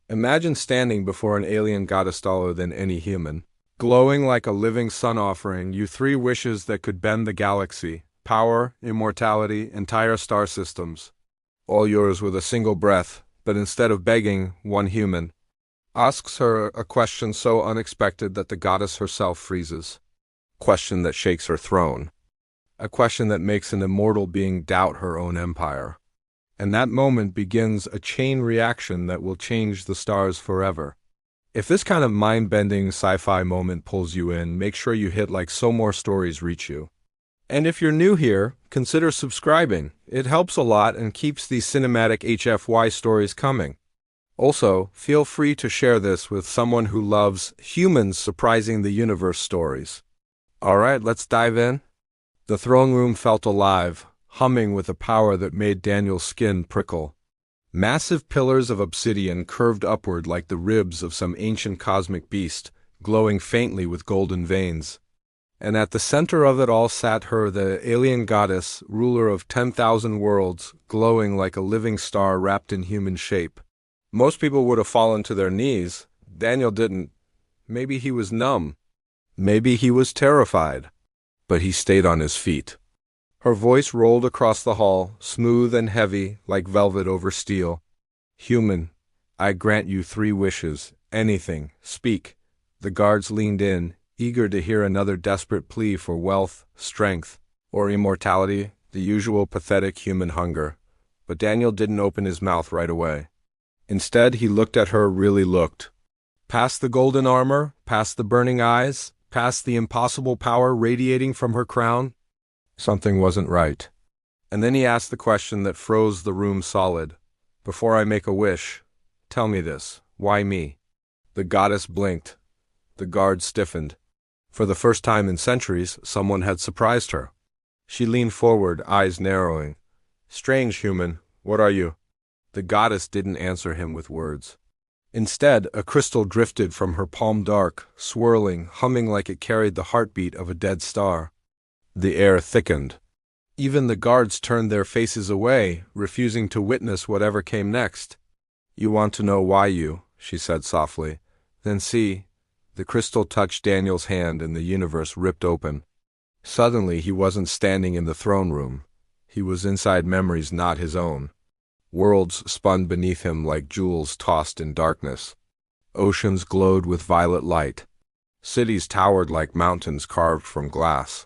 Imagine standing before an alien goddess taller than any human, glowing like a living sun offering you three wishes that could bend the galaxy: power, immortality, entire star systems. All yours with a single breath, but instead of begging, one human asks her a question so unexpected that the goddess herself freezes. Question that shakes her throne. A question that makes an immortal being doubt her own empire. And that moment begins a chain reaction that will change the stars forever. If this kind of mind-bending sci-fi moment pulls you in, make sure you hit like so more stories reach you. And if you're new here, consider subscribing. It helps a lot and keeps these cinematic HFY stories coming. Also, feel free to share this with someone who loves humans surprising the universe stories. Alright, let's dive in. The throne room felt alive, humming with a power that made Daniel's skin prickle. Massive pillars of obsidian curved upward like the ribs of some ancient cosmic beast, glowing faintly with golden veins. And at the center of it all sat her, the alien goddess, ruler of 10,000 worlds, glowing like a living star wrapped in human shape. Most people would have fallen to their knees. Daniel didn't. Maybe he was numb. Maybe he was terrified. But he stayed on his feet. Her voice rolled across the hall, smooth and heavy, like velvet over steel. Human, I grant you 3 wishes. Anything. Speak. The guards leaned in, eager to hear another desperate plea for wealth, strength, or immortality, the usual pathetic human hunger. But Daniel didn't open his mouth right away. Instead, he looked at her, really looked. Past the golden armor, past the burning eyes, past the impossible power radiating from her crown. Something wasn't right. And then he asked the question that froze the room solid. Before I make a wish, tell me this. Why me? The goddess blinked. The guard stiffened. For the first time in centuries, someone had surprised her. She leaned forward, eyes narrowing. Strange human, what are you? The goddess didn't answer him with words. Instead, a crystal drifted from her palm, dark, swirling, humming like it carried the heartbeat of a dead star. The air thickened. Even the guards turned their faces away, refusing to witness whatever came next. You want to know why she said softly. Then see. The crystal touched Daniel's hand and the universe ripped open. Suddenly he wasn't standing in the throne room. He was inside memories not his own. Worlds spun beneath him like jewels tossed in darkness. Oceans glowed with violet light. Cities towered like mountains carved from glass.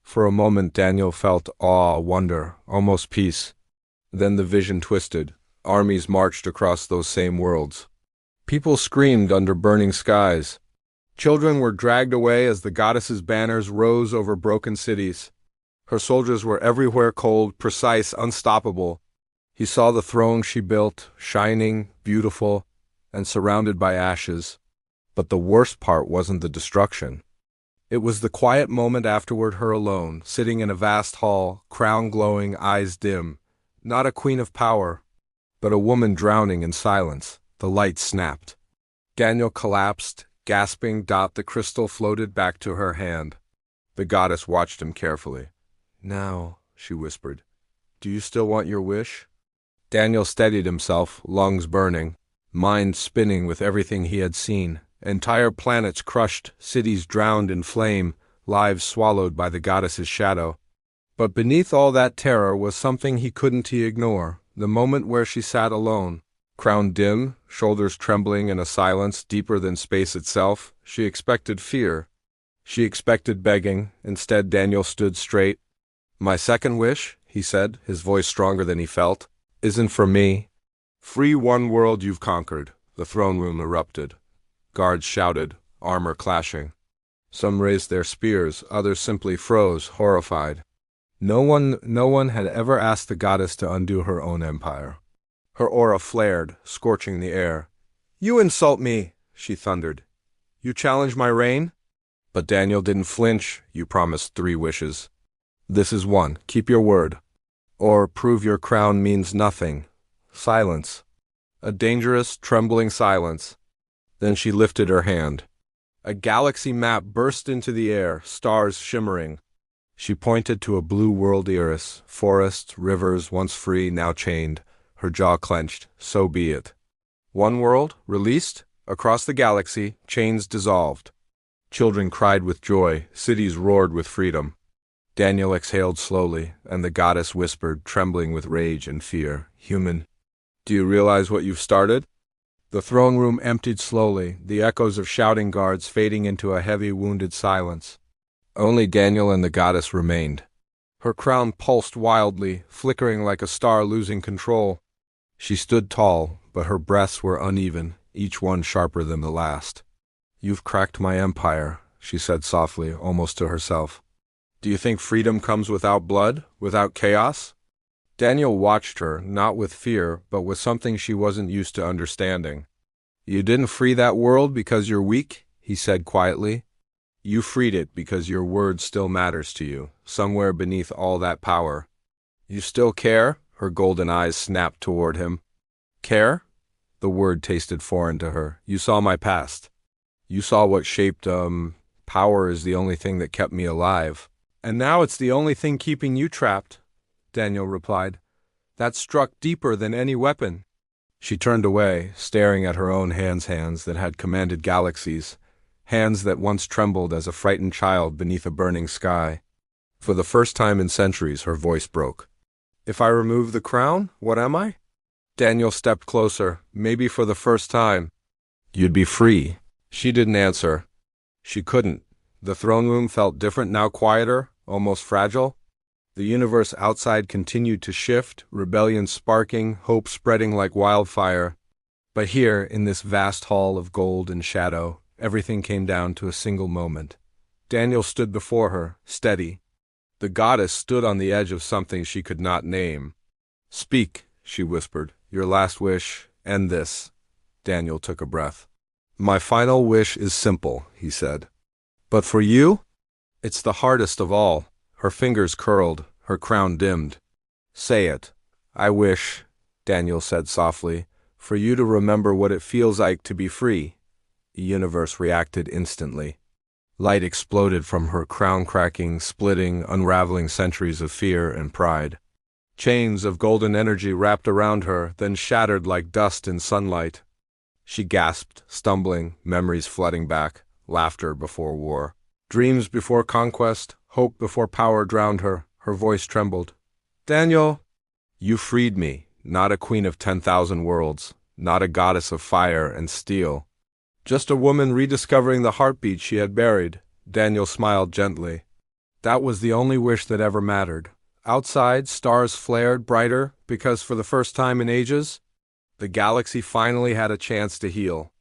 For a moment Daniel felt awe, wonder, almost peace. Then the vision twisted. Armies marched across those same worlds. People screamed under burning skies. Children were dragged away as the goddess's banners rose over broken cities. Her soldiers were everywhere, cold, precise, unstoppable. He saw the throne she built, shining, beautiful, and surrounded by ashes. But the worst part wasn't the destruction. It was the quiet moment afterward, her alone, sitting in a vast hall, crown glowing, eyes dim. Not a queen of power, but a woman drowning in silence. The light snapped. Daniel collapsed, gasping. The crystal floated back to her hand. The goddess watched him carefully. Now, she whispered, do you still want your wish? Daniel steadied himself, lungs burning, mind spinning with everything he had seen. Entire planets crushed, cities drowned in flame, lives swallowed by the goddess's shadow. But beneath all that terror was something he couldn't ignore, the moment where she sat alone. Crown dim, shoulders trembling in a silence deeper than space itself. She expected fear. She expected begging. Instead, Daniel stood straight. My second wish, he said, his voice stronger than he felt, isn't for me. Free one world you've conquered. The throne room erupted. Guards shouted, armor clashing. Some raised their spears, others simply froze, horrified. No one had ever asked the goddess to undo her own empire. Her aura flared, scorching the air. You insult me, she thundered. You challenge my reign? But Daniel didn't flinch. You promised 3 wishes. This is one. Keep your word. Or prove your crown means nothing. Silence. A dangerous, trembling silence. Then she lifted her hand. A galaxy map burst into the air, stars shimmering. She pointed to a blue world iris, forests, rivers, once free, now chained. Her jaw clenched. So be it. One world, released, across the galaxy, chains dissolved. Children cried with joy, cities roared with freedom. Daniel exhaled slowly, and the goddess whispered, trembling with rage and fear, "Human, do you realize what you've started?" The throne room emptied slowly, the echoes of shouting guards fading into a heavy, wounded silence. Only Daniel and the goddess remained. Her crown pulsed wildly, flickering like a star losing control. She stood tall, but her breaths were uneven, each one sharper than the last. "You've cracked my empire," she said softly, almost to herself. "Do you think freedom comes without blood, without chaos?" Daniel watched her, not with fear, but with something she wasn't used to understanding. "You didn't free that world because you're weak," he said quietly. "You freed it because your word still matters to you, somewhere beneath all that power. You still care?" Her golden eyes snapped toward him. "Care?" The word tasted foreign to her. "You saw my past. You saw what shaped, power is the only thing that kept me alive. And now it's the only thing keeping you trapped," Daniel replied. "That struck deeper than any weapon." She turned away, staring at her own hands that had commanded galaxies, hands that once trembled as a frightened child beneath a burning sky. For the first time in centuries, her voice broke. "If I remove the crown, what am I?" Daniel stepped closer, maybe for the first time. "You'd be free." She didn't answer. She couldn't. The throne room felt different now, quieter, almost fragile. The universe outside continued to shift, rebellion sparking, hope spreading like wildfire. But here, in this vast hall of gold and shadow, everything came down to a single moment. Daniel stood before her, steady. The goddess stood on the edge of something she could not name. "Speak," she whispered. "Your last wish, end this." Daniel took a breath. "My final wish is simple," he said. "But for you? It's the hardest of all." Her fingers curled, her crown dimmed. "Say it." "I wish," Daniel said softly, "for you to remember what it feels like to be free." The universe reacted instantly. Light exploded from her crown, cracking, splitting, unraveling centuries of fear and pride. Chains of golden energy wrapped around her, then shattered like dust in sunlight. She gasped, stumbling, memories flooding back, laughter before war. Dreams before conquest, hope before power drowned her. Her voice trembled. "Daniel, you freed me, not a queen of 10,000 worlds, not a goddess of fire and steel. Just a woman rediscovering the heartbeat she had buried." Daniel smiled gently. "That was the only wish that ever mattered." Outside, stars flared brighter because for the first time in ages, the galaxy finally had a chance to heal.